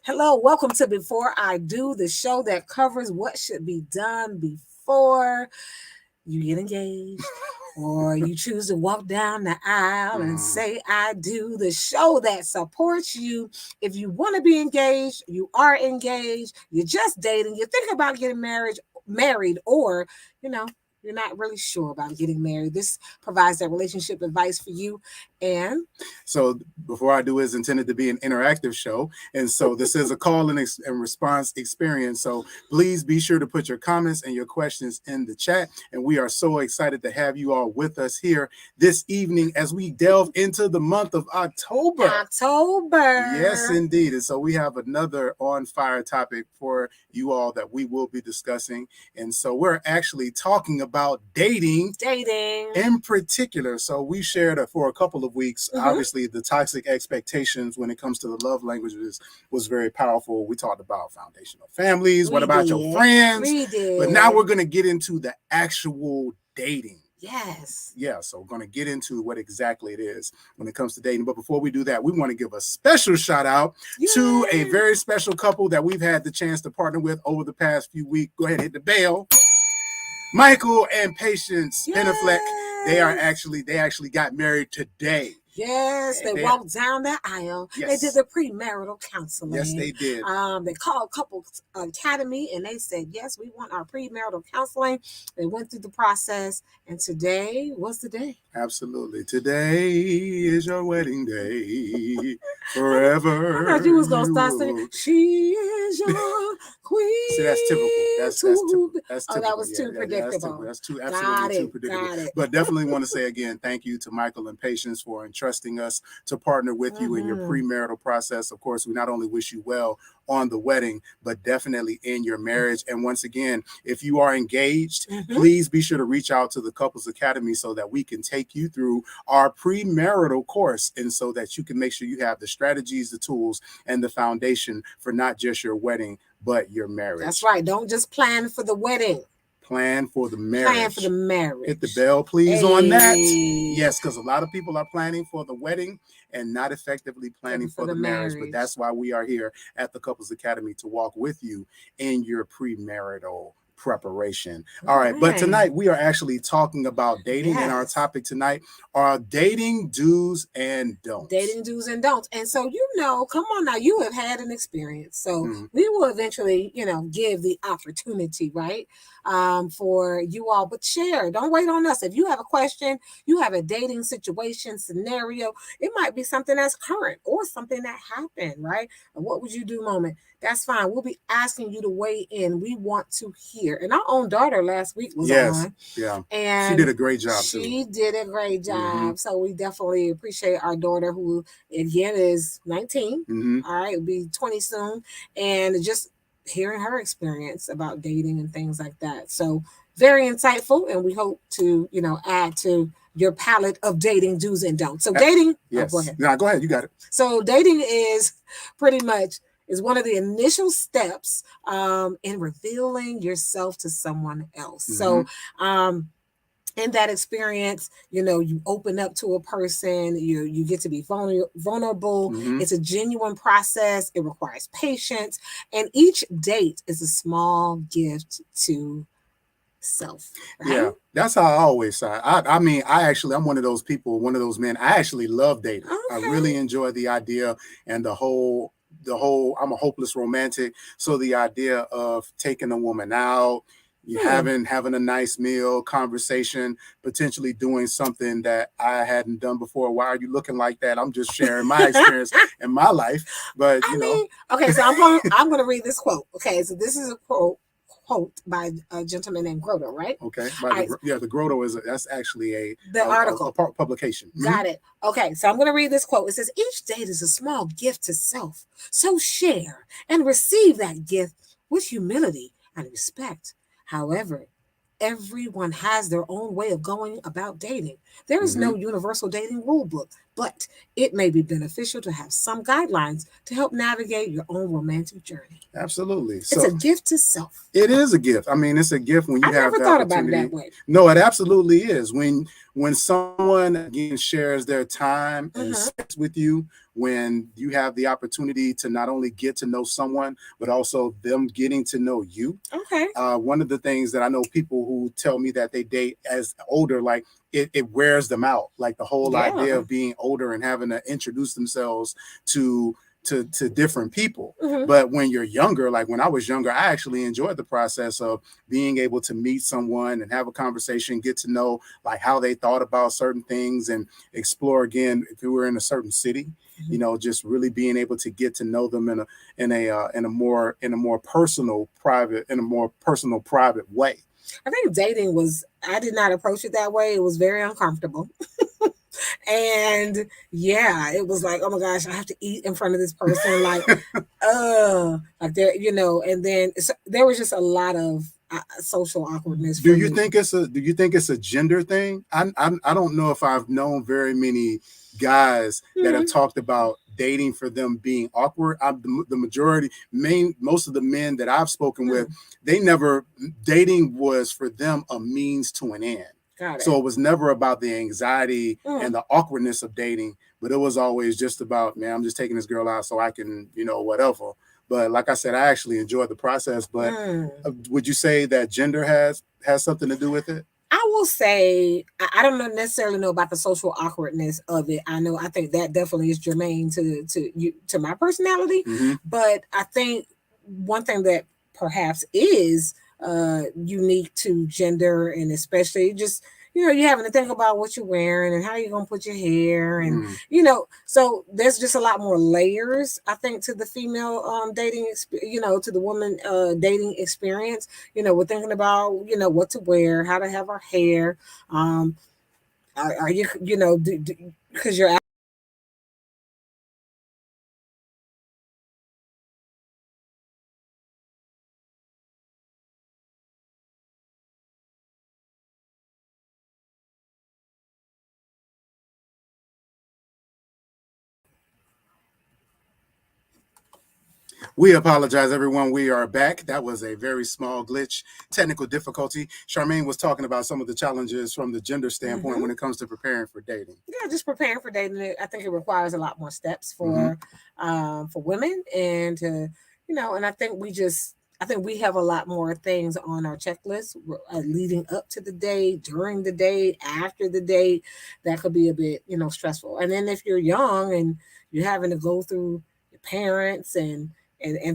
Hello, welcome to Before I Do, the show that covers what should be done before you get engaged or you choose to walk down the aisle and say, I do. The show that supports you if you want to be engaged, you are engaged, you're just dating, you're thinking about getting married, or, you know, you're not really sure about getting married. This provides that relationship advice for you. And so Before I Do is intended to be an interactive show. And so this is a call and response experience. So please be sure to put your comments and your questions in the chat. And we are so excited to have you all with us here this evening as we delve into the month of October. Yes, indeed. And so we have another on fire topic for you all that we will be discussing. And so we're actually talking about dating in particular. So we shared for a couple of weeks, obviously the toxic expectations when it comes to the love languages was very powerful. We talked about foundational families. What about your friends? But now we're going to get into the actual dating. Yes. Yeah, so we're going to get into what exactly it is when it comes to dating. But before we do that, we want to give a special shout out to a very special couple that we've had the chance to partner with over the past few weeks. Go ahead and hit the bell. Michael and Patience Penafleck. They actually got married today. Yes, they walked down the aisle. Yes. They did the premarital counseling. Yes, they did. They called Couples Academy and they said, yes, we want our premarital counseling. They went through the process. And today, what's the day? Absolutely. Today is your wedding day. Forever. I thought you was going to start saying, she is your queen. See, that's typical. That's typical. Oh, that was too predictable. That's too predictable. But definitely want to say again, thank you to Michael and Patience for entrusting us to partner with you in your premarital process. Of course, we not only wish you well on the wedding, but definitely in your marriage. And once again, if you are engaged, please be sure to reach out to the Couples Academy so that we can take you through our premarital course, and so that you can make sure you have the strategies, the tools, and the foundation for not just your wedding, but your marriage. That's right. Don't just plan for the wedding. Plan for the marriage. Plan for the marriage. Hit the bell, please, on that. Yes, because a lot of people are planning for the wedding and not effectively planning for the marriage. But that's why we are here at the Couples Academy to walk with you in your premarital preparation. All right. But tonight we are actually talking about dating, and our topic tonight are dating do's and don'ts. Dating do's and don'ts. And so, come on now, you have had an experience. So we will eventually, give the opportunity, right? For you all, but share. Don't wait on us. If you have a question, you have a dating situation scenario, it might be something that's current or something that happened, right? A what would you do moment. That's fine. We'll be asking you to weigh in. We want to hear. And our own daughter last week was on. Yeah. And she did a great job too. She did a great job. So we definitely appreciate our daughter, who again is 19. All right, will be 20 soon. And just hearing her experience about dating and things like that. So very insightful, and we hope to, add to your palette of dating do's and don'ts. So dating, yes. Go ahead. No, go ahead. You got it. So dating is pretty much one of the initial steps in revealing yourself to someone else. So in that experience, you open up to a person, you get to be vulnerable. It's a genuine process. It requires patience. And each date is a small gift to self. Right? Yeah, that's how I always say. I'm one of those people, one of those men. I actually love dating. I really enjoy the idea and the whole, I'm a hopeless romantic. So the idea of taking a woman out, having a nice meal, conversation, potentially doing something that I hadn't done before. Why are you looking like that? I'm just sharing my experience in my life. But okay, so I'm going to read this quote. Okay, so this is a quote by a gentleman named Grotto, right? Okay. The Grotto that's actually the article, a publication. Got it. Okay, so I'm going to read this quote. It says, each date is a small gift to self. So share and receive that gift with humility and respect. However, everyone has their own way of going about dating. There is no universal dating rule book, but it may be beneficial to have some guidelines to help navigate your own romantic journey. Absolutely. It's a gift to self. It is a gift. I mean, it's a gift when you have the opportunity. I never thought about it that way. No, it absolutely is. When when someone again shares their time and Mm-hmm. space with you, when you have the opportunity to not only get to know someone, but also them getting to know you. Okay. One of the things that I know people who tell me that they date as older, like it wears them out. Like the whole idea Yeah. of being older and having to introduce themselves to to different people. Mm-hmm. But when you're younger, like when I was younger, I actually enjoyed the process of being able to meet someone and have a conversation, get to know like how they thought about certain things, and explore again if we were in a certain city, Mm-hmm. just really being able to get to know them in a more personal private way. I think dating was, I did not approach it that way. It was very uncomfortable. And yeah, it was like, oh my gosh, I have to eat in front of this person. Like there, and then there was just a lot of social awkwardness Do for you me. think it's a gender thing? I don't know if I've known very many guys that have Mm-hmm. talked about dating for them being awkward. The majority, most of the men that I've spoken with, they never dating was for them a means to an end. Got it. So it was never about the anxiety and the awkwardness of dating, but it was always just about, man, I'm just taking this girl out so I can, whatever. But like I said, I actually enjoyed the process. But would you say that gender has something to do with it? I will say I don't necessarily know about the social awkwardness of it. I think that definitely is germane to my personality. Mm-hmm. But I think one thing that perhaps is unique to gender, and especially just you having to think about what you're wearing and how you're gonna put your hair, and so there's just a lot more layers, I think, to the female dating to the woman dating experience. We're thinking about what to wear, how to have our hair. um are you because you're We apologize, everyone. We are back. That was a very small glitch, technical difficulty. Charmaine was talking about some of the challenges from the gender standpoint when it comes to preparing for dating. yeah, just preparing for dating. I think it requires a lot more steps Mm-hmm. for women, and to and I think we have a lot more things on our checklist leading up to the date, during the date, after the date. That could be a bit stressful. And then if you're young and you're having to go through your parents and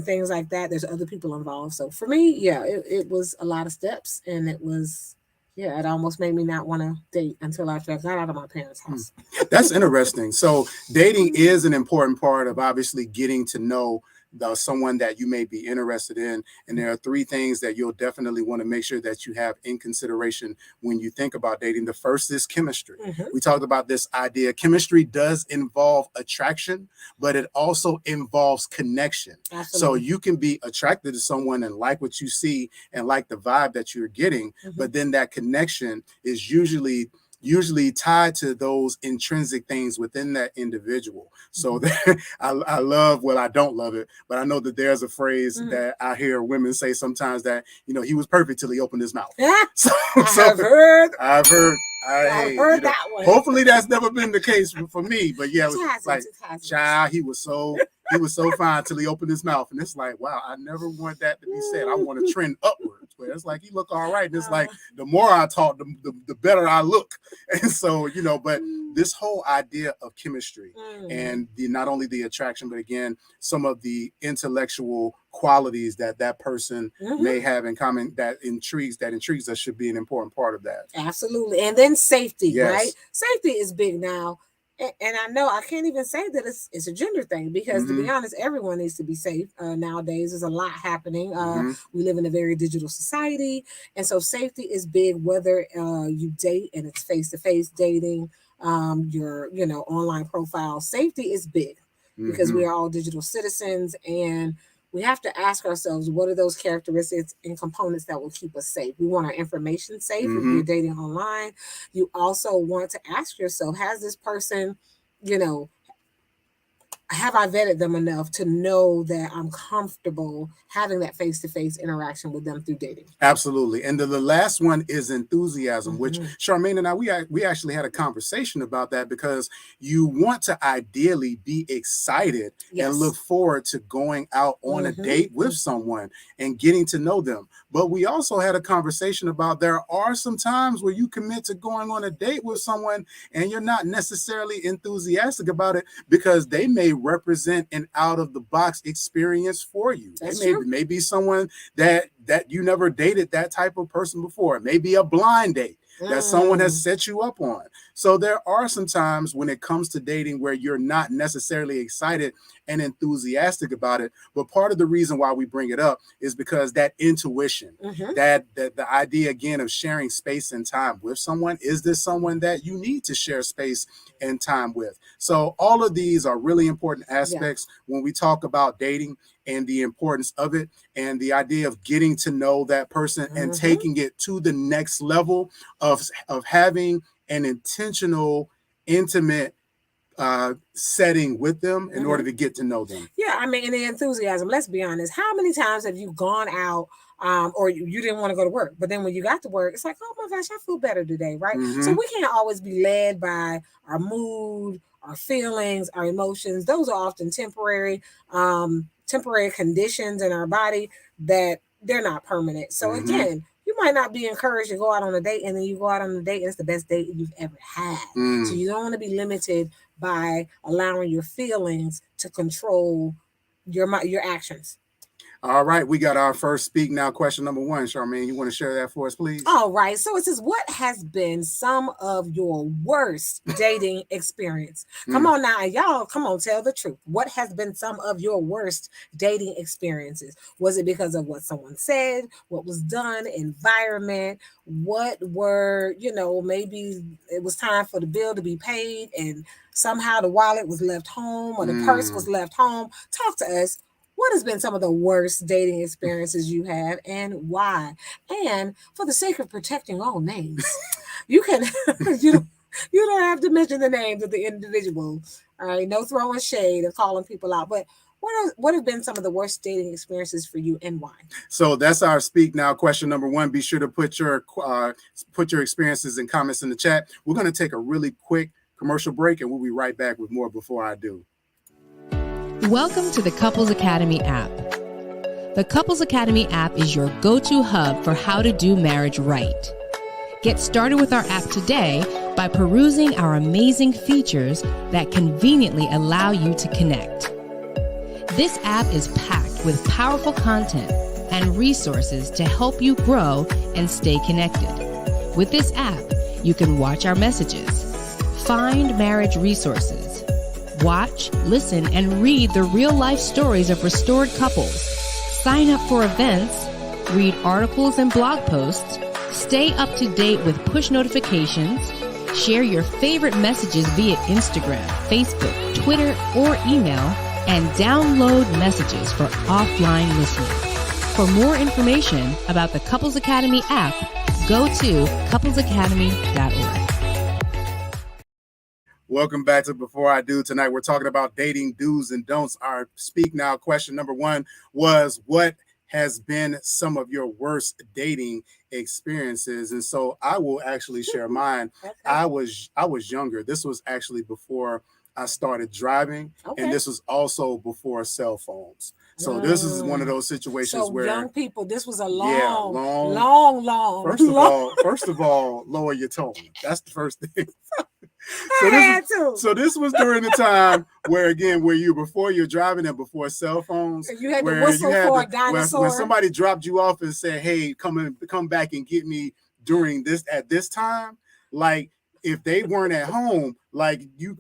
things like that, there's other people involved. So for me, yeah, it was a lot of steps, and it was, yeah, it almost made me not want to date until after I got out of my parents' house. That's interesting. So dating is an important part of obviously getting to know someone that you may be interested in. And there are three things that you'll definitely want to make sure that you have in consideration when you think about dating. The first is chemistry. Mm-hmm. We talked about this idea. Chemistry does involve attraction, but it also involves connection. Absolutely. So you can be attracted to someone and like what you see and like the vibe that you're getting, but then that connection is usually tied to those intrinsic things within that individual. So I love, well, I don't love it, but I know that there's a phrase that I hear women say sometimes that, he was perfect till he opened his mouth. So I've heard that one. Hopefully that's never been the case for me, but yeah, like, child, he was so fine till he opened his mouth. And it's like, wow, I never want that to be said. I want to trend upwards. But it's like, he look all right. And it's like, the more I talk, the better I look. And so, but this whole idea of chemistry and not only the attraction, but again, some of the intellectual qualities that person may have in common that intrigues us should be an important part of that. Absolutely. And then safety, Yes. right? Safety is big now. And I know I can't even say that it's a gender thing, because to be honest, everyone needs to be safe nowadays. There's a lot happening. We live in a very digital society, and so safety is big. Whether you date and it's face-to-face dating, your online profile, safety is big because we are all digital citizens, and we have to ask ourselves, what are those characteristics and components that will keep us safe? We want our information safe if you're dating online. You also want to ask yourself, has this person, have I vetted them enough to know that I'm comfortable having that face-to-face interaction with them through dating? Absolutely. And the last one is enthusiasm, which Mm-hmm. Charmaine and I, we actually had a conversation about that, because you want to ideally be excited and Yes. look forward to going out on a Mm-hmm. date with someone and getting to know them. But we also had a conversation about there are some times where you commit to going on a date with someone and you're not necessarily enthusiastic about it, because they may represent an out of the box experience for you. That's They true. may be someone that you never dated that type of person before. It may be a blind date that someone has Mm. set you up on. So there are some times when it comes to dating where you're not necessarily excited and enthusiastic about it. But part of the reason why we bring it up is because that intuition, Mm-hmm. that the idea again of sharing space and time with someone, is this someone that you need to share space and time with? So all of these are really important aspects when we talk about dating and the importance of it, and the idea of getting to know that person and Mm-hmm. taking it to the next level of having an intentional, intimate setting with them in order Mm-hmm. to get to know them. Yeah, I mean, and the enthusiasm. Let's be honest. How many times have you gone out, or you didn't want to go to work, but then when you got to work, it's like, oh my gosh, I feel better today, right? So Mm-hmm. we can't always be led by our mood, our feelings, our emotions. Those are often temporary conditions in our body that they're not permanent. So Mm-hmm. again, you might not be encouraged to go out on a date, and then you go out on a date and it's the best date you've ever had. So Mm. you don't want to be limited by allowing your feelings to control your actions. All right, we got our first speak now question number one. Charmaine, you want to share that for us, please? All right. So it says, what has been some of your worst dating experience? Come Mm. on now, y'all. Come on, tell the truth. What has been some of your worst dating experiences? Was it because of what someone said, what was done, environment? What were, maybe it was time for the bill to be paid and somehow the wallet was left home or the purse was Mm. left home? Talk to us. What has been some of the worst dating experiences you have and why? And for the sake of protecting all names, you can you don't you don't have to mention the names of the individual. All right, no throwing shade or calling people out. But what have been some of the worst dating experiences for you and why? So that's our speak now question number one. Be sure to put your experiences and comments in the chat. We're going to take a really quick commercial break, and we'll be right back with more Before I Do. Welcome to the Couples Academy app. The Couples Academy app is your go-to hub for how to do marriage right. Get started with our app today by perusing our amazing features that conveniently allow you to connect. This app is packed with powerful content and resources to help you grow and stay connected. With this app, you can watch our messages, find marriage resources, watch, listen, and read the real-life stories of restored couples, sign up for events, read articles and blog posts, stay up to date with push notifications, share your favorite messages via Instagram, Facebook, Twitter, or email, and download messages for offline listening. For more information about the Couples Academy app, go to couplesacademy.org. Welcome back to Before I Do. Tonight we're talking about dating do's and don'ts. Our speak now question number one was, what has been some of your worst dating experiences? And so I will actually share mine. Okay. I was younger. This was actually before I started driving, Okay. and this was also before cell phones. So this is one of those situations So where young people, this was a long. long. First of all, lower your tone. That's the first thing. I So this was during the time where you before you're driving and before cell phones. You had to whistle for a dinosaur. When somebody dropped you off and said, "Hey, come back and get me at this time," like if they weren't at home, like you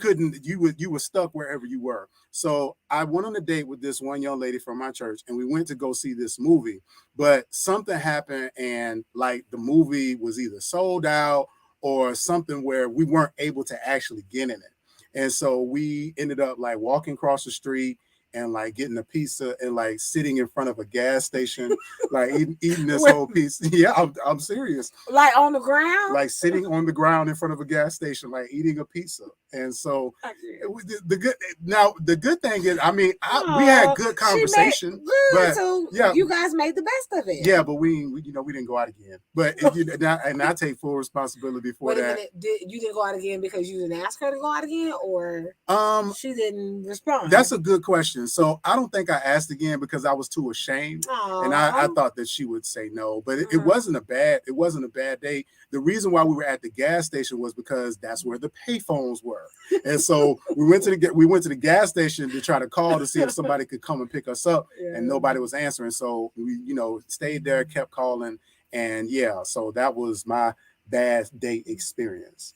were stuck wherever you were. So I went on a date with this one young lady from my church, and we went to go see this movie. But something happened, and like the movie was either sold out or something where we weren't able to actually get in it. And so we ended up like walking across the street and like getting a pizza and like sitting in front of a gas station, like eating this whole piece. Yeah, I'm serious. Like on the ground? Like sitting on the ground in front of a gas station, like eating a pizza. And so I can't. the good thing is, I mean, we had good She made conversation, good, but so yeah, you guys made the best of it. yeah, but we didn't go out again. But if you and I take full responsibility for Wait a that. minute, you didn't go out again because you didn't ask her to go out again, or she didn't respond? That's a good question. So I don't think I asked again because I was too ashamed, and I thought that she would say no. But it wasn't a bad day. The reason why we were at the gas station was because that's where the payphones were, and so we went to the gas station to try to call to see if somebody could come and pick us up, and nobody was answering. So we stayed there, kept calling, and yeah, so that was my bad date experience.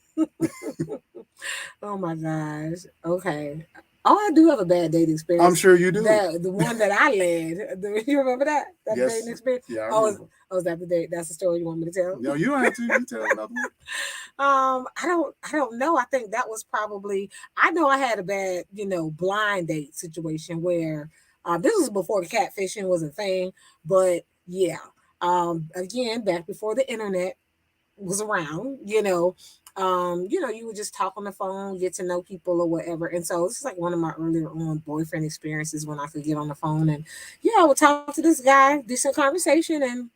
Oh my gosh. Okay. Oh, I do have a bad dating experience. I'm sure you do. The one that I led. You remember that? That yes. dating experience? Yeah. Oh, is that the date? That's the story you want me to tell? No, you don't have to. You tell another one. I don't know. I think that was probably. I know I had a bad, blind date situation where this was before catfishing was a thing, but yeah. Again, back before the internet was around, you would just talk on the phone, get to know people or whatever. And so this is like one of my earlier on boyfriend experiences when I could get on the phone and I would talk to this guy, decent conversation, and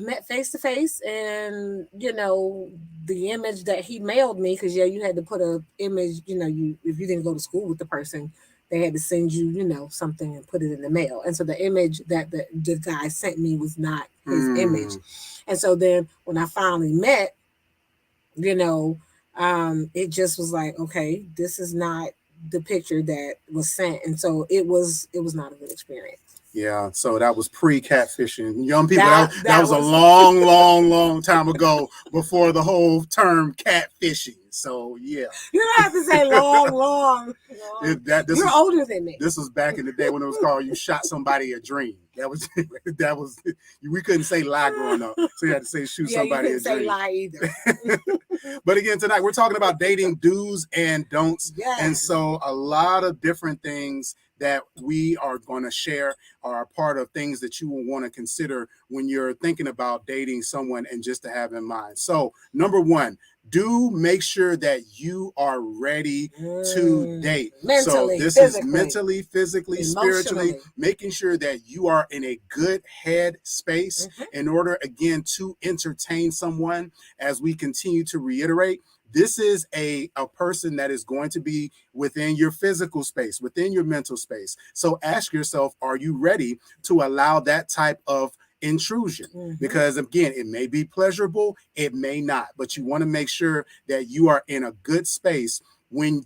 met face to face. And the image that he mailed me, because you had to put a image, if you didn't go to school with the person, they had to send you, something and put it in the mail. And so the image that the guy sent me was not his image. And so then when I finally met, it just was like, okay, this is not the picture that was sent. And so it was not a good experience. Yeah, so that was pre-catfishing. Young people, that was a long time ago before the whole term catfishing. So, yeah. You don't have to say long. You're older than me. This was back in the day when it was called you shot somebody a dream. That was we couldn't say lie growing up. So you had to say shoot somebody a dream. You couldn't say lie either. But again, tonight we're talking about dating do's and don'ts. Yes. And so a lot of different things that we are going to share are a part of things that you will want to consider when you're thinking about dating someone and just to have in mind. So number one, do make sure that you are ready to date. Mentally, so this physically, is mentally, physically, spiritually, making sure that you are in a good head space in order, again, to entertain someone. As we continue to reiterate, this is a person that is going to be within your physical space, within your mental space. So ask yourself, are you ready to allow that type of intrusion? Because again, it may be pleasurable, it may not, but you want to make sure that you are in a good space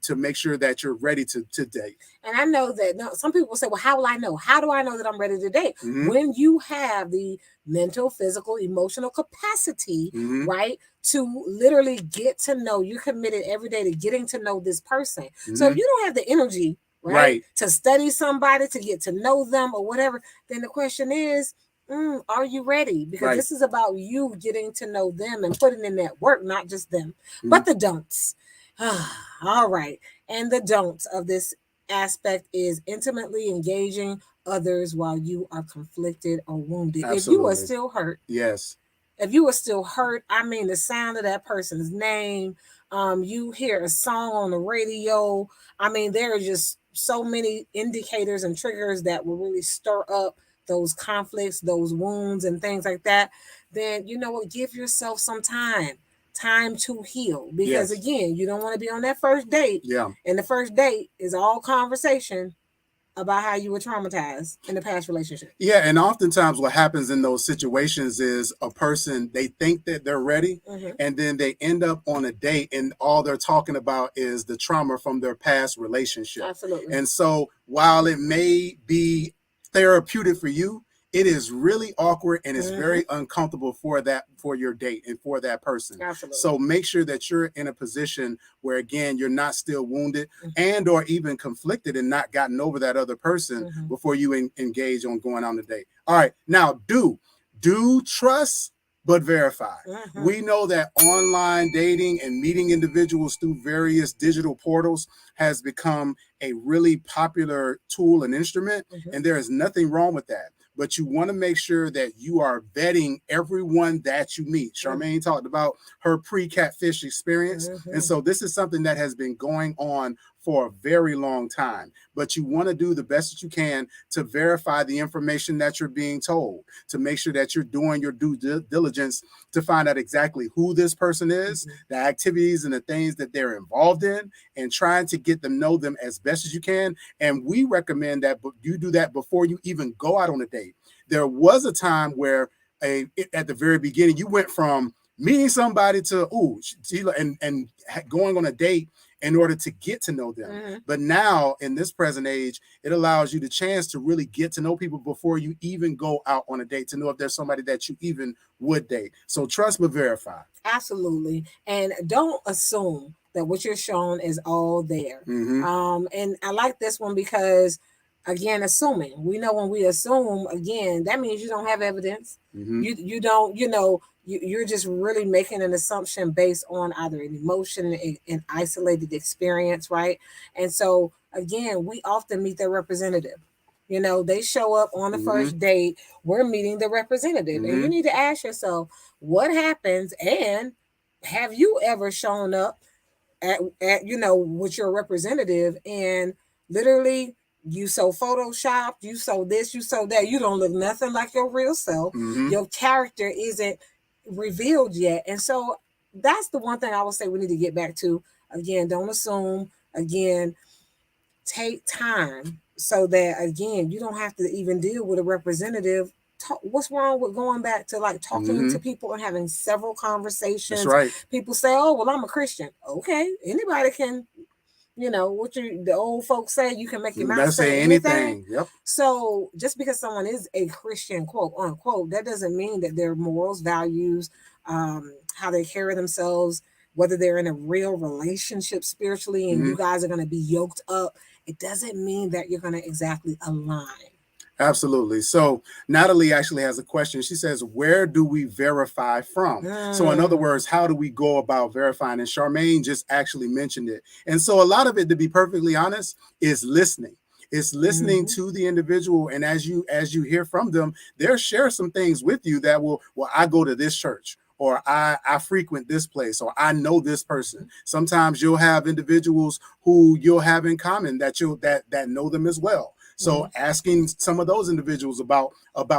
to make sure that you're ready to date. And I know that some people say, well, how will I know? How do I know that I'm ready to date? When you have the mental, physical, emotional capacity, right, to literally get to know, you're committed every day to getting to know this person. So if you don't have the energy, right, to study somebody, to get to know them or whatever, then the question is, are you ready? Because this is about you getting to know them and putting in that work, not just them, but the don'ts. All right. And the don'ts of this aspect is intimately engaging others while you are conflicted or wounded. Absolutely. If you are still hurt. Yes. If you are still hurt, I mean, the sound of that person's name, you hear a song on the radio. I mean, there are just so many indicators and triggers that will really stir up those conflicts, those wounds and things like that. Then, you know what, give yourself some time to heal, because again, you don't want to be on that first date. Yeah. And the first date is all conversation about how you were traumatized in the past relationship. Yeah. And oftentimes what happens in those situations is a person, they think that they're ready, and then they end up on a date and all they're talking about is the trauma from their past relationship. Absolutely. And so while it may be therapeutic for you, it is really awkward and it's very uncomfortable for your date and for that person. Absolutely. So make sure that you're in a position where, again, you're not still wounded and or even conflicted and not gotten over that other person before you engage on going on the date. All right. Now, do trust, but verify. We know that online dating and meeting individuals through various digital portals has become a really popular tool and instrument, and there is nothing wrong with that. but you want to make sure that you are vetting everyone that you meet. Charmaine talked about her pre-catfish experience. And so this is something that has been going on for a very long time, but you want to do the best that you can to verify the information that you're being told, to make sure that you're doing your due diligence to find out exactly who this person is, the activities and the things that they're involved in, and trying to get to know them as best as you can. And we recommend that you do that before you even go out on a date. There was a time where at the very beginning, you went from meeting somebody to and going on a date in order to get to know them. But now in this present age, it allows you the chance to really get to know people before you even go out on a date, to know if there's somebody that you even would date. So trust but verify. Absolutely. And don't assume that what you're shown is all there. And I like this one because, again, assuming. We know when we assume, again, that means you don't have evidence. You don't, you're just really making an assumption based on either an emotion, an isolated experience, right? And so, again, we often meet their representative. They show up on the first date. We're meeting the representative. And you need to ask yourself, what happens? And have you ever shown up at with your representative and literally you so photoshopped, you so this, you so that, you don't look nothing like your real self. Your character isn't revealed yet. And so that's the one thing I would say we need to get back to. Again, don't assume. Again, take time so that, again, you don't have to even deal with a representative. What's wrong with going back to like talking to people and having several conversations? That's right. People say, oh, well, I'm a Christian. Okay, anybody can, the old folks say, you can make your mouth say anything. Yep. So just because someone is a Christian, quote unquote, that doesn't mean that their morals, values, how they carry themselves, whether they're in a real relationship spiritually and you guys are going to be yoked up, it doesn't mean that you're going to exactly align. Absolutely. So Natalie actually has a question. She says, where do we verify from? So in other words, how do we go about verifying? And Charmaine just actually mentioned it. And so a lot of it, to be perfectly honest, is listening. It's listening to the individual. And as you hear from them, they'll share some things with you that I go to this church, or I frequent this place, or I know this person. Sometimes you'll have individuals who you'll have in common that know them as well. So asking some of those individuals about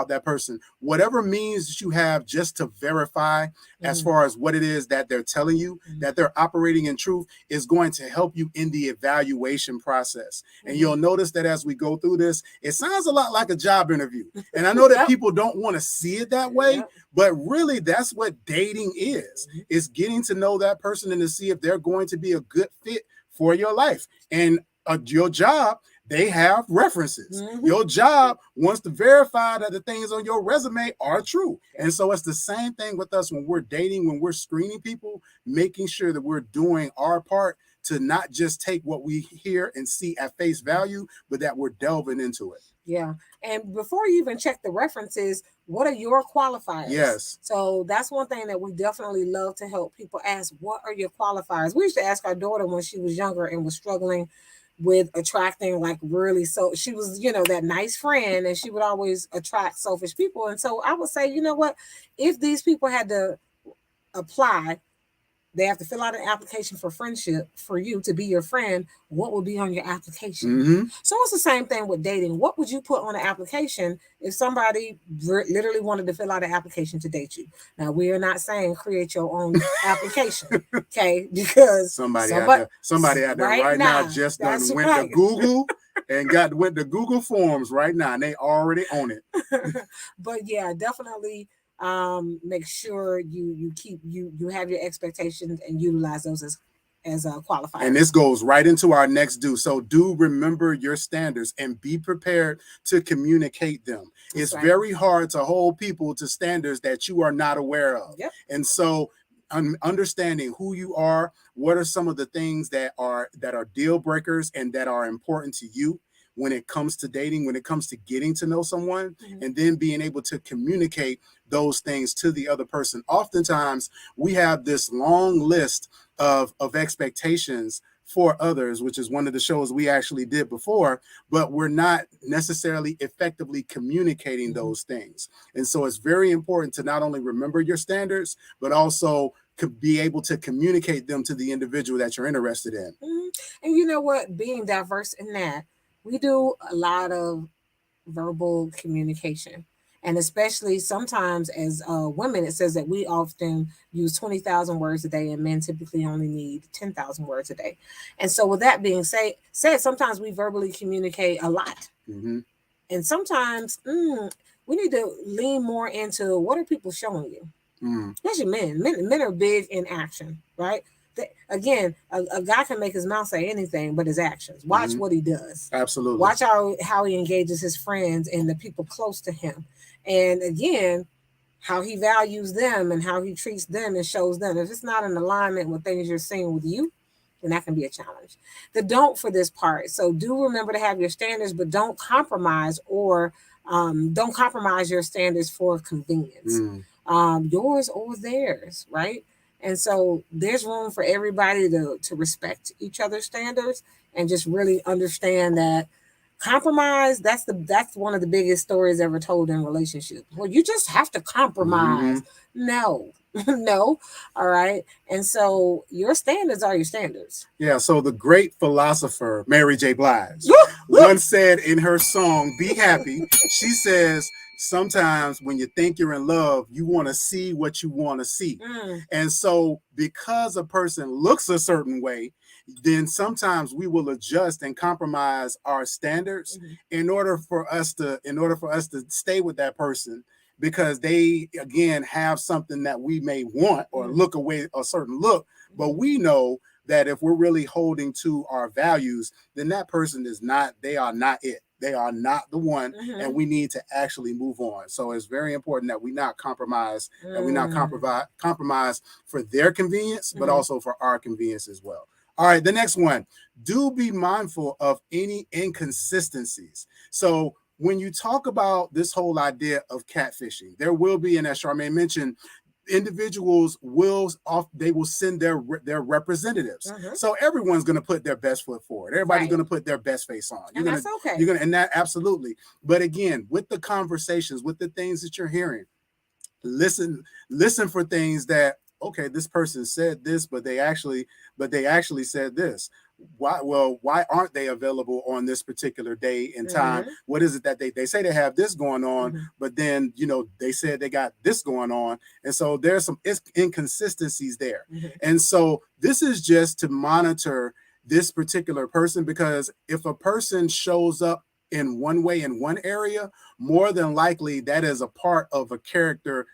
that person, whatever means that you have just to verify as far as what it is that they're telling you, that they're operating in truth, is going to help you in the evaluation process. And you'll notice that as we go through this, it sounds a lot like a job interview. And I know that people don't want to see it that way, but really that's what dating is. It's getting to know that person and to see if they're going to be a good fit for your life. And your job, they have references. Your job wants to verify that the things on your resume are true. And so it's the same thing with us when we're dating, when we're screening people, making sure that we're doing our part to not just take what we hear and see at face value, but that we're delving into it. Yeah. And before you even check the references, what are your qualifiers? Yes. So that's one thing that we definitely love to help people ask. What are your qualifiers? We used to ask our daughter when she was younger and was struggling with attracting, like, really, so she was, that nice friend, and she would always attract selfish people. And so I would say, you know what, if these people had to apply, they have to fill out an application for friendship for you to be your friend, what would be on your application? So it's the same thing with dating. What would you put on an application if somebody literally wanted to fill out an application to date you? Now, we are not saying create your own application, okay? Because somebody out there right now just done went to Google and went to Google Forms right now, and they already own it. But yeah, definitely make sure you have your expectations and utilize those as a qualifier. And this goes right into our next do. So do remember your standards and be prepared to communicate them. It's very hard to hold people to standards that you are not aware of. And so understanding who you are, what are some of the things that are deal breakers and that are important to you when it comes to dating, when it comes to getting to know someone, and then being able to communicate those things to the other person. Oftentimes, we have this long list of expectations for others, which is one of the shows we actually did before, but we're not necessarily effectively communicating those things. And so it's very important to not only remember your standards, but also could be able to communicate them to the individual that you're interested in. And you know what? Being diverse in that, we do a lot of verbal communication. And especially sometimes as women, it says that we often use 20,000 words a day and men typically only need 10,000 words a day. And so with that being said, sometimes we verbally communicate a lot. And sometimes we need to lean more into what are people showing you? Especially men. Men are big in action, right? Again, a guy can make his mouth say anything, but his actions. Watch what he does. Absolutely. Watch how he engages his friends and the people close to him. And again, how he values them and how he treats them and shows them. If it's not in alignment with things you're seeing with you, then that can be a challenge. The don't for this part. So do remember to have your standards, but don't compromise or don't compromise your standards for convenience. Yours or theirs, right? And so there's room for everybody to respect each other's standards and just really understand that compromise, that's one of the biggest stories ever told in relationships. Well, you just have to compromise. No. No. All right. And so your standards are your standards. Yeah. So the great philosopher, Mary J. Blige, once said in her song, Be Happy, she says, sometimes when you think you're in love, you want to see what you want to see. And so because a person looks a certain way, then sometimes we will adjust and compromise our standards in order for us to stay with that person, because they again have something that we may want or look away a certain look, but we know that if we're really holding to our values, then that person they are not it. They are not the one, and we need to actually move on. So it's very important that we not compromise, compromise for their convenience, but also for our convenience as well. All right, the next one, do be mindful of any inconsistencies. So when you talk about this whole idea of catfishing, there will be, and as Charmaine mentioned, individuals will send their representatives. So everyone's going to put their best foot forward. Everybody's going to put their best face on. You're going to absolutely. But again, with the conversations, with the things that you're hearing, listen for things that, okay, this person said this, but they actually said this. Why aren't they available on this particular day and time? What is it that they say they have this going on, but then, they said they got this going on. And so there's some inconsistencies there. And so this is just to monitor this particular person, because if a person shows up in one way in one area, more than likely that is a part of a character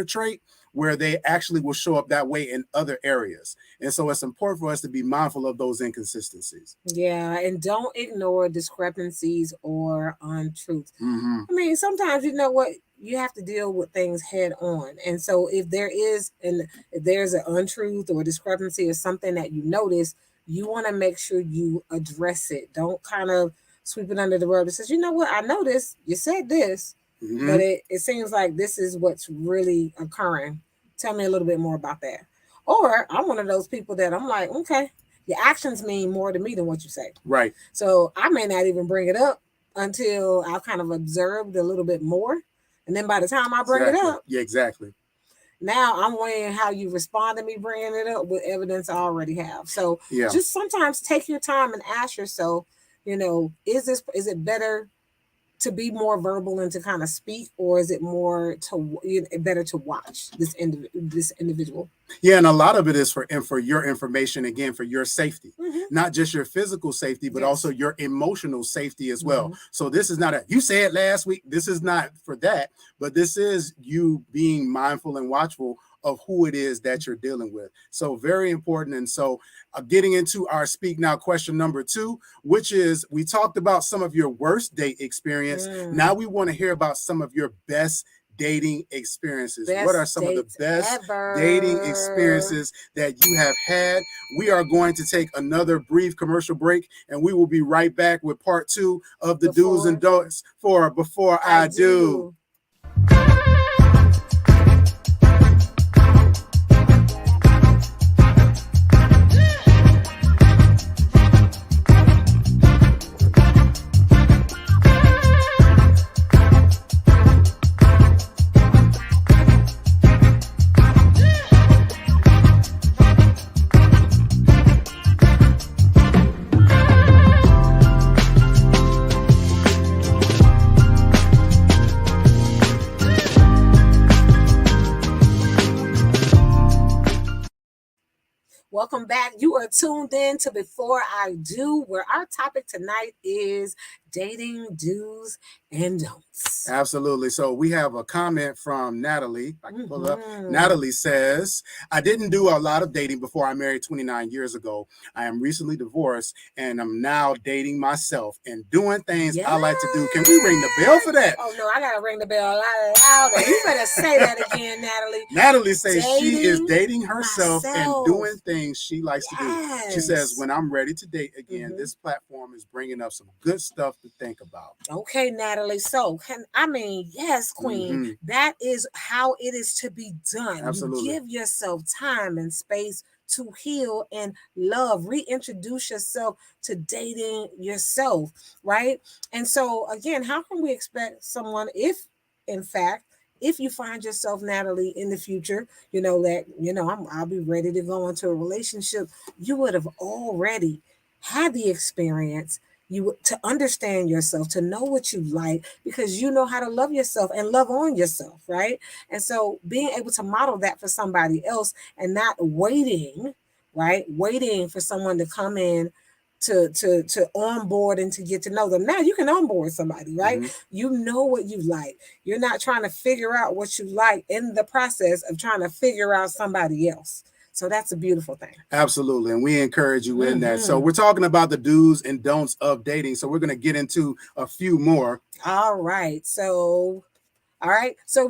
trait where they actually will show up that way in other areas. And so it's important for us to be mindful of those inconsistencies. Yeah, and don't ignore discrepancies or untruths. I mean, sometimes, you know what, you have to deal with things head on. And so if there's an untruth or discrepancy or something that you notice, you want to make sure you address it. Don't kind of sweep it under the rug and says, you know what, I noticed you said this, but it seems like this is what's really occurring. Tell me a little bit more about that. Or I'm one of those people that I'm like, okay, your actions mean more to me than what you say. Right. So I may not even bring it up until I've kind of observed a little bit more. And then by the time I bring it up, now I'm weighing how you respond to me bringing it up with evidence I already have. So just sometimes take your time and ask yourself, is it better to be more verbal and to kind of speak, or is it better to watch this individual? Yeah, and a lot of it is for your information, again, for your safety, not just your physical safety, but also your emotional safety as well. So this is not you said last week, this is not for that, but this is you being mindful and watchful of who it is that you're dealing with. So very important. And so getting into our Speak Now question number 2, which is, we talked about some of your worst date experience. Now we want to hear about some of your best dating experiences. What are some of the best dating experiences that you have had? We are going to take another brief commercial break, and we will be right back with part 2 of the do's and don'ts for Before I Do. welcome back. You are tuned in to Before I Do, where our topic tonight is dating do's and don'ts. Absolutely. So we have a comment from Natalie. I can pull it up. Natalie says, I didn't do a lot of dating before I married 29 years ago. I am recently divorced and I'm now dating myself and doing things I like to do. Can we ring the bell for that? Oh, no, I got to ring the bell a lot louder. You better say that again, Natalie. Natalie says she is dating herself and doing things she likes to do. She says, when I'm ready to date again, this platform is bringing up some good stuff to think about. Okay, Natalie. So, yes, Queen. That is how it is to be done. Absolutely. You give yourself time and space to heal and love. Reintroduce yourself to dating yourself, right? And so, again, how can we expect someone if, in fact, if you find yourself, Natalie, in the future, I'll be ready to go into a relationship, you would have already had the experience to understand yourself, to know what you like, because you know how to love yourself and love on yourself, right? And so being able to model that for somebody else and not waiting for someone to come in to onboard and to get to know them. Now you can onboard somebody, right? You know what you like. You're not trying to figure out what you like in the process of trying to figure out somebody else. So that's a beautiful thing. Absolutely. And we encourage you in that. So we're talking about the do's and don'ts of dating. So we're going to get into a few more. All right. So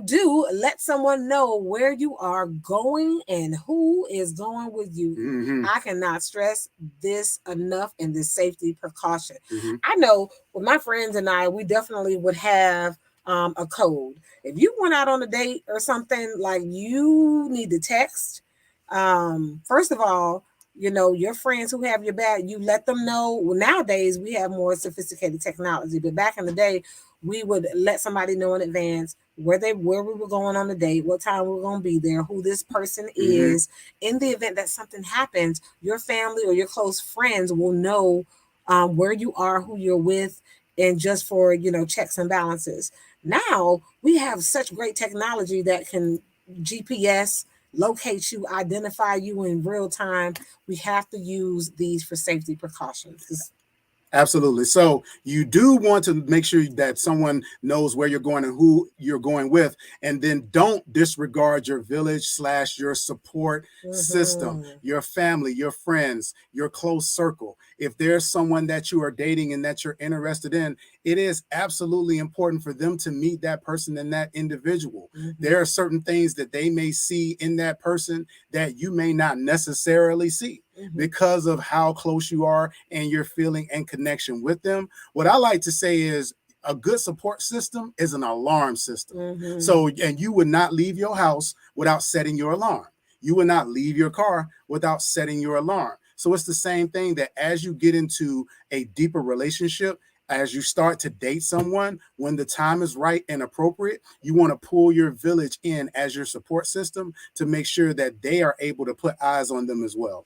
do let someone know where you are going and who is going with you. I cannot stress this enough in this safety precaution. I know with my friends and I, we definitely would have a code. If you went out on a date or something, like, you need to text. First of all, your friends who have your back, you let them know. Well, nowadays we have more sophisticated technology, but back in the day, we would let somebody know in advance where we were going on the date, what time we were going to be there, who this person is. In the event that something happens, your family or your close friends will know where you are, who you're with, and just for, checks and balances. Now we have such great technology that can GPS, locate you, identify you in real time. We have to use these for safety precautions. Absolutely. So you do want to make sure that someone knows where you're going and who you're going with, and then don't disregard your village / your support system, your family, your friends, your close circle. If there's someone that you are dating and that you're interested in, it is absolutely important for them to meet that person and that individual. There are certain things that they may see in that person that you may not necessarily see. Because of how close you are and your feeling and connection with them. What I like to say is a good support system is an alarm system. So, and you would not leave your house without setting your alarm. You would not leave your car without setting your alarm. So it's the same thing, that as you get into a deeper relationship, as you start to date someone, when the time is right and appropriate, you want to pull your village in as your support system to make sure that they are able to put eyes on them as well.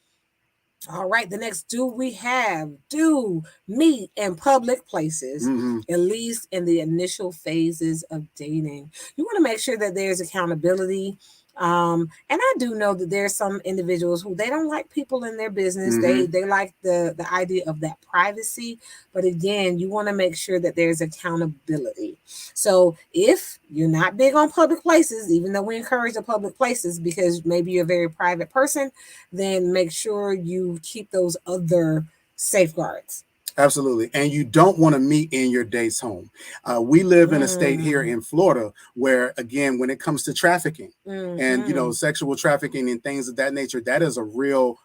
All right, the next do we have, do meet in public places, at least in the initial phases of dating. You want to make sure that there's accountability. And I do know that there's some individuals who they don't like people in their business. They like the idea of that privacy. But again, you want to make sure that there's accountability. So if you're not big on public places, even though we encourage the public places because maybe you're a very private person, then make sure you keep those other safeguards. Absolutely. And you don't want to meet in your date's home. We live in a state here in Florida where, again, when it comes to trafficking and, sexual trafficking and things of that nature, that is a real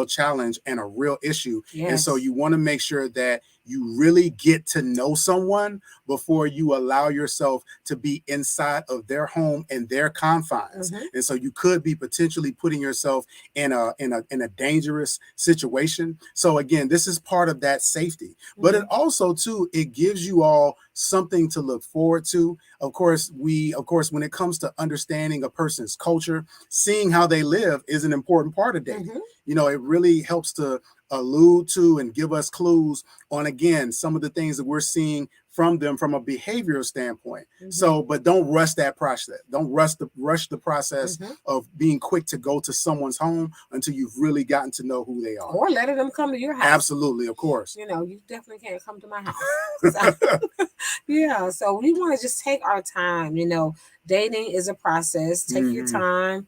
challenge and a real issue. And so you want to make sure that you really get to know someone before you allow yourself to be inside of their home and their confines. And so you could be potentially putting yourself in a dangerous situation. So again, this is part of that safety, but it also too, it gives you all something to look forward to. Of course, when it comes to understanding a person's culture, seeing how they live is an important part of dating. It really helps to allude to and give us clues on, again, some of the things that we're seeing from them from a behavioral standpoint. So, but don't rush that process. Don't rush the process of being quick to go to someone's home until you've really gotten to know who they are. Or letting them come to your house. Absolutely, of course. You know, you definitely can't come to my house. So, yeah, so we want to just take our time. You know, dating is a process. Take your time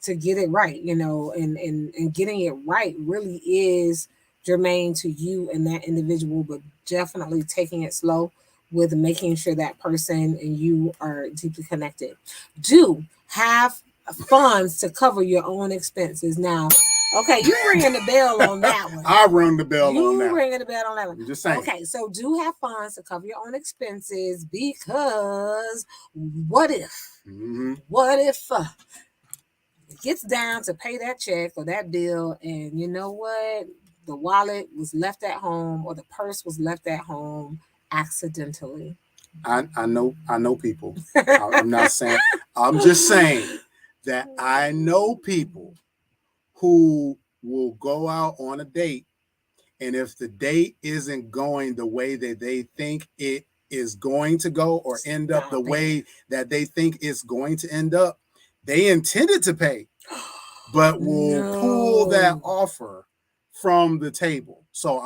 to get it right, you know, and getting it right really is germane to you and that individual, but definitely taking it slow with making sure that person and you are deeply connected. Do have funds to cover your own expenses. Now, okay, you ringing the bell on that one. I rung the bell on that. You ringing the bell on that one. I'm just saying. Okay, so do have funds to cover your own expenses, because what if? What if it gets down to pay that check or that bill, and you know what? The wallet was left at home or the purse was left at home accidentally. I know people. I'm not saying, I'm just saying that I know people who will go out on a date, and if the date isn't going the way that they think it is going to go, or end up the way that they think it's going to end up, they intended to pay, but will pull that offer from the table. So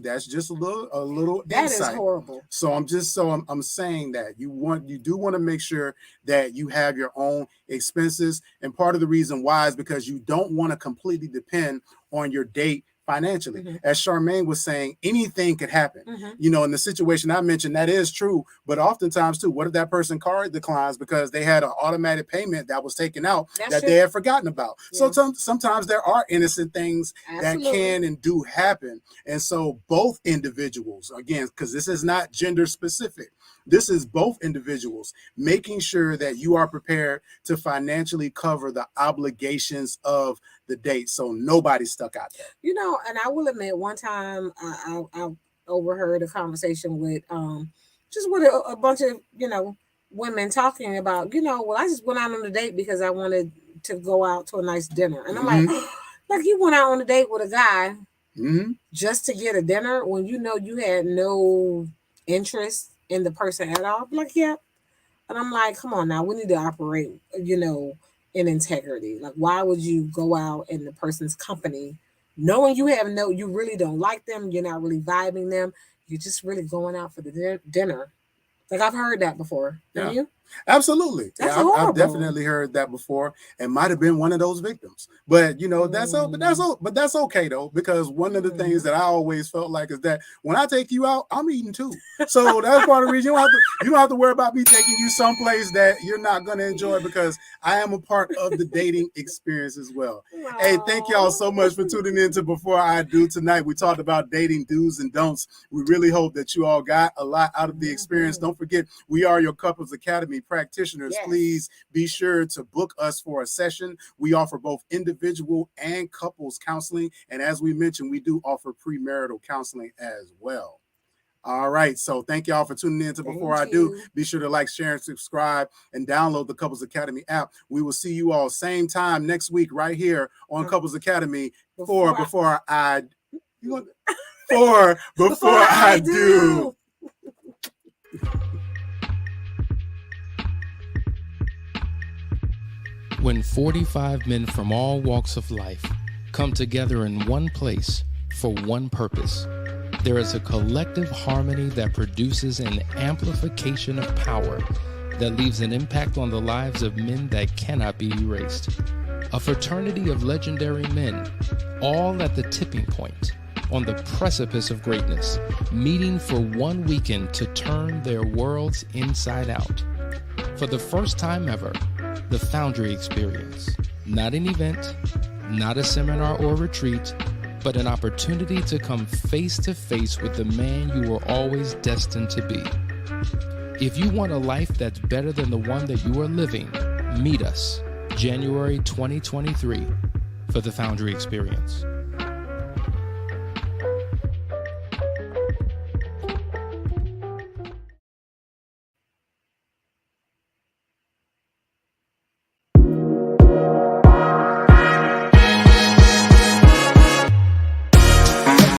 that's just a little that insight. Is horrible. So I'm saying that you do want to make sure that you have your own expenses, and part of the reason why is because you don't want to completely depend on your date financially. As Charmaine was saying, anything could happen. You know, in the situation I mentioned, that is true, but oftentimes too, what if that person card declines because they had an automatic payment that was taken out they had forgotten about? So sometimes there are innocent things that can and do happen. And so both individuals, again, because this is not gender specific, this is both individuals making sure that you are prepared to financially cover the obligations of the date, so nobody's stuck out there. You know, and I will admit, one time I overheard a conversation with just with a bunch of, you know, women talking about, you know, well, I just went out on a date because I wanted to go out to a nice dinner. And I'm like you went out on a date with a guy just to get a dinner when you know you had no interest in the person at all? Like, yeah. And I'm like, come on now, we need to operate, you know, in integrity. Like, why would you go out in the person's company knowing you really don't like them, you're not really vibing them, you're just really going out for the dinner? Like, I've heard that before. Have you? Absolutely. That's I've definitely heard that before, and might have been one of those victims. But you know, that's okay though, because one of the things that I always felt like is that when I take you out, I'm eating too. So that's part of the reason you don't have to worry about me taking you someplace that you're not going to enjoy, because I am a part of the dating experience as well. Aww. Hey, thank y'all so much for tuning in to Before I Do tonight. We talked about dating do's and don'ts. We really hope that you all got a lot out of the experience. Don't forget, we are your Couples Academy practitioners. Yes. Please be sure to book us for a session. We offer both individual and couples counseling, and as we mentioned, we do offer premarital counseling as well. All right, so thank y'all for tuning in to Before I Do. Be sure to like, share, and subscribe, and download the Couples Academy app. We will see you all same time next week right here on Couples Academy Before I Do. When 45 men from all walks of life come together in one place for one purpose, there is a collective harmony that produces an amplification of power that leaves an impact on the lives of men that cannot be erased. A fraternity of legendary men, all at the tipping point, on the precipice of greatness, meeting for one weekend to turn their worlds inside out. For the first time ever, the Foundry Experience. Not an event, not a seminar or retreat, but an opportunity to come face to face with the man you were always destined to be. If you want a life that's better than the one that you are living, meet us January 2023 for the Foundry Experience.